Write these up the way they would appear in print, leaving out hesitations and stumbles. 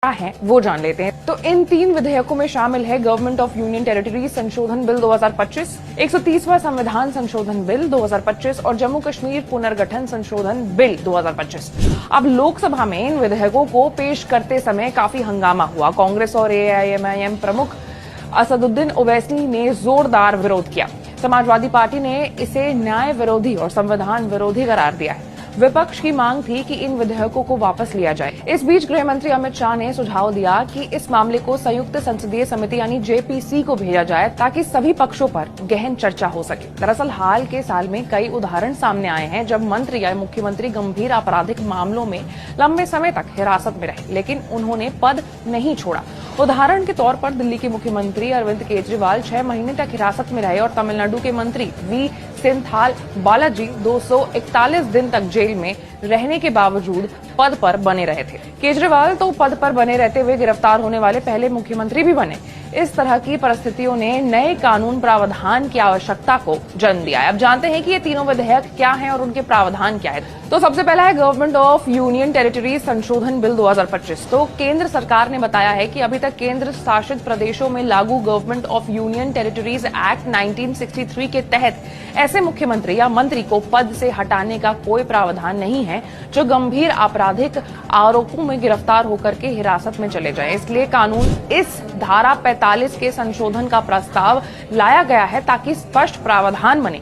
है वो जान लेते हैं। तो इन 3 विधेयकों में शामिल है गवर्नमेंट ऑफ यूनियन टेरिटरीज संशोधन बिल 2025, 130वां संविधान संशोधन बिल 2025 और जम्मू कश्मीर पुनर्गठन संशोधन बिल 2025। अब लोकसभा में इन विधेयकों को पेश करते समय काफी हंगामा हुआ। कांग्रेस और एआईएमआईएम प्रमुख असदुद्दीन ओवैसी ने जोरदार विरोध किया। समाजवादी पार्टी ने इसे न्याय विरोधी और संविधान विरोधी करार दिया है। विपक्ष की मांग थी कि इन विधेयकों को वापस लिया जाए। इस बीच गृह मंत्री अमित शाह ने सुझाव दिया कि इस मामले को संयुक्त संसदीय समिति यानी जेपीसी को भेजा जाए ताकि सभी पक्षों पर गहन चर्चा हो सके। दरअसल हाल के साल में कई उदाहरण सामने आए हैं जब मंत्री या मुख्यमंत्री गंभीर आपराधिक मामलों में लंबे समय तक हिरासत में रहे, लेकिन उन्होंने पद नहीं छोड़ा। उदाहरण के तौर पर दिल्ली के मुख्यमंत्री अरविंद केजरीवाल 6 महीने तक हिरासत में रहे और तमिलनाडु के मंत्री वी सिंथाल बालाजी 241 दिन तक जेल में रहने के बावजूद पद पर बने रहे थे। केजरीवाल तो पद पर बने रहते हुए गिरफ्तार होने वाले पहले मुख्यमंत्री भी बने। इस तरह की परिस्थितियों ने नए कानून प्रावधान की आवश्यकता को जन्म दिया है। अब जानते हैं कि ये तीनों विधेयक क्या हैं और उनके प्रावधान क्या है। तो सबसे पहला है गवर्नमेंट ऑफ यूनियन टेरिटरीज संशोधन बिल 2025। तो केंद्र सरकार ने बताया है कि अभी तक केंद्र शासित प्रदेशों में लागू government of union territories act 1963 के तहत ऐसे मुख्यमंत्री या मंत्री को पद से हटाने का कोई प्रावधान नहीं है जो गंभीर आपराधिक आरोपों में गिरफ्तार होकर के हिरासत में चले जाएं। इसलिए कानून इस धारा 45 के संशोधन का प्रस्ताव लाया गया है ताकि स्पष्ट प्रावधान बने।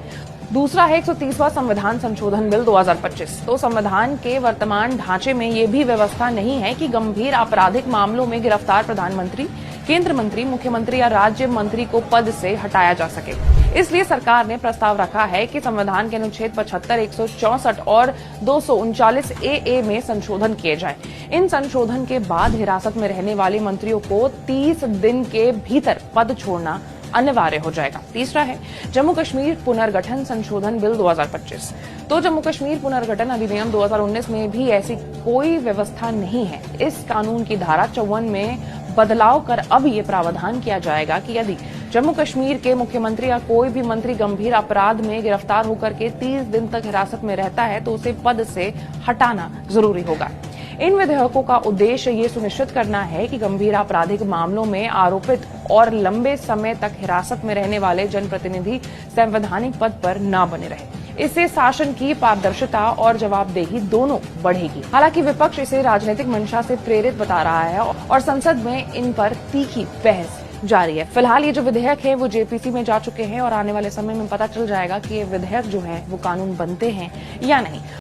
दूसरा है 130वां संविधान संशोधन बिल 2025। तो संविधान के वर्तमान ढांचे में ये भी व्यवस्था नहीं है कि गंभीर आपराधिक मामलों में गिरफ्तार प्रधानमंत्री, केंद्र मंत्री, मुख्यमंत्री या राज्य मंत्री को पद से हटाया जा सके। इसलिए सरकार ने प्रस्ताव रखा है कि संविधान के अनुच्छेद 75, 164 और 239 ए में संशोधन किए जाए। इन संशोधन के बाद हिरासत में रहने वाले मंत्रियों को 30 दिन के भीतर पद छोड़ना अनिवार्य हो जाएगा। तीसरा है जम्मू कश्मीर पुनर्गठन संशोधन बिल 2025। तो जम्मू कश्मीर पुनर्गठन अधिनियम 2019 में भी ऐसी कोई व्यवस्था नहीं है। इस कानून की धारा 54 में बदलाव कर अब ये प्रावधान किया जाएगा कि यदि जम्मू कश्मीर के मुख्यमंत्री या कोई भी मंत्री गंभीर अपराध में गिरफ्तार होकर के 30 दिन तक हिरासत में रहता है तो उसे पद से हटाना जरूरी होगा। इन विधेयकों का उद्देश्य ये सुनिश्चित करना है कि गंभीर आपराधिक मामलों में आरोपित और लंबे समय तक हिरासत में रहने वाले जनप्रतिनिधि संवैधानिक पद पर न बने रहे। इससे शासन की पारदर्शिता और जवाबदेही दोनों बढ़ेगी। हालांकि विपक्ष इसे राजनीतिक मंशा से प्रेरित बता रहा है और संसद में इन पर तीखी बहस जारी है। फिलहाल ये जो विधेयक है वो जेपीसी में जा चुके हैं और आने वाले समय में पता चल जाएगा कि ये विधेयक जो है वो कानून बनते हैं या नहीं।